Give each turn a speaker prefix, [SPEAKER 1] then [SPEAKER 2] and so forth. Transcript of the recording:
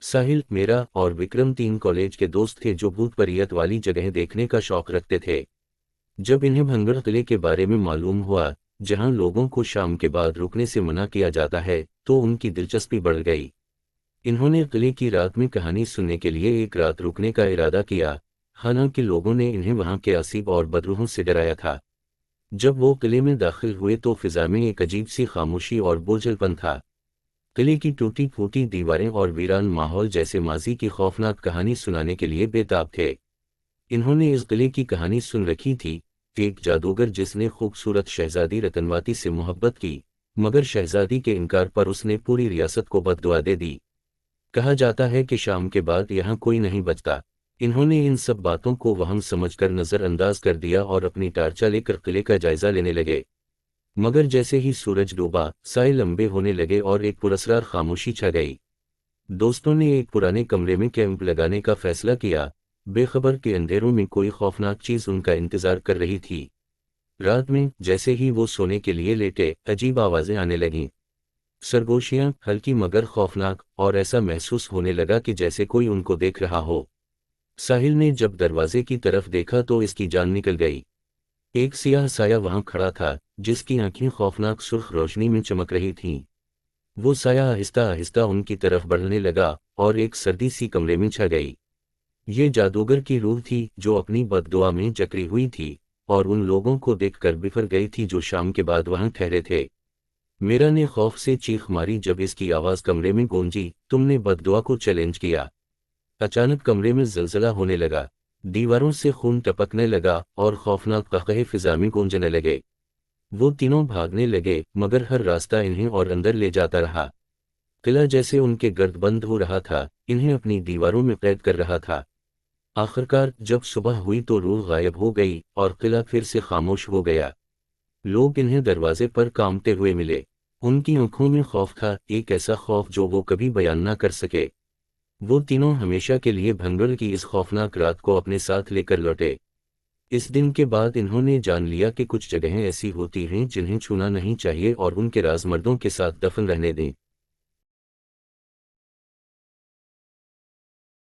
[SPEAKER 1] साहिल, मेरा और विक्रम 3 कॉलेज के दोस्त थे जो भूत परियत वाली जगह देखने का शौक रखते थे। जब इन्हें भंगड़ किले के बारे में मालूम हुआ, जहां लोगों को शाम के बाद रुकने से मना किया जाता है, तो उनकी दिलचस्पी बढ़ गई। इन्होंने किले की रात में कहानी सुनने के लिए एक रात रुकने का इरादा किया। हालांकि लोगों ने इन्हें वहां के असीब और बदरूहों से डराया था। जब वो किले में दाखिल हुए तो फिजा में एक अजीब सी खामोशी और बोझलपन था। किले की टूटी फूटी दीवारें और वीरान माहौल जैसे माजी की खौफनाक कहानी सुनाने के लिए बेताब थे। इन्होंने इस किले की कहानी सुन रखी थी। एक जादूगर जिसने खूबसूरत शहजादी रतनवाती से मोहब्बत की, मगर शहजादी के इनकार पर उसने पूरी रियासत को बद्दुआ दे दी। कहा जाता है कि शाम के बाद यहाँ कोई नहीं बचता। इन्होंने इन सब बातों को वहम समझकर नज़रअंदाज कर दिया और अपनी टार्चा लेकर किले का जायजा लेने लगे। मगर जैसे ही सूरज डूबा, साए लंबे होने लगे और एक पुरस्कार खामोशी छा गई। दोस्तों ने एक पुराने कमरे में कैंप लगाने का फैसला किया। बेखबर के अंधेरों में कोई खौफनाक चीज उनका इंतजार कर रही थी। रात में जैसे ही वो सोने के लिए लेटे, अजीब आवाजें आने लगीं। सरगोशियां, हल्की मगर खौफनाक, और ऐसा महसूस होने लगा कि जैसे कोई उनको देख रहा हो। साहिल ने जब दरवाजे की तरफ देखा तो इसकी जान निकल गई। एक सियाह साया वहां खड़ा था, जिसकी आंखें खौफनाक सुर्ख रोशनी में चमक रही थीं। वो साया आहिस्ता आहिस्ता उनकी तरफ बढ़ने लगा और एक सर्दी सी कमरे में छा गई। ये जादूगर की रूह थी जो अपनी बददुआ में जकड़ी हुई थी और उन लोगों को देखकर बिफर गई थी जो शाम के बाद वहां ठहरे थे। मेरा ने खौफ से चीख मारी जब इसकी आवाज कमरे में गूंजी, तुमने बददुआ को चैलेंज किया। अचानक कमरे में जलजला होने लगा, दीवारों से खून टपकने लगा और खौफनाक क़हक़हे फिजा में गूंजने लगे। वो तीनों भागने लगे, मगर हर रास्ता इन्हें और अंदर ले जाता रहा। किला जैसे उनके गर्द बंद हो रहा था, इन्हें अपनी दीवारों में कैद कर रहा था। आखिरकार जब सुबह हुई तो रूह गायब हो गई और किला फिर से खामोश हो गया। लोग इन्हें दरवाजे पर कांपते हुए मिले। उनकी आंखों में खौफ था, एक ऐसा खौफ जो वो कभी बयान ना कर सके। वो तीनों हमेशा के लिए भंगड़ की इस खौफनाक रात को अपने साथ लेकर लौटे। इस दिन के बाद इन्होंने जान लिया कि कुछ जगहें ऐसी होती हैं जिन्हें छूना नहीं चाहिए और उनके राज मर्दों के साथ दफन रहने दें।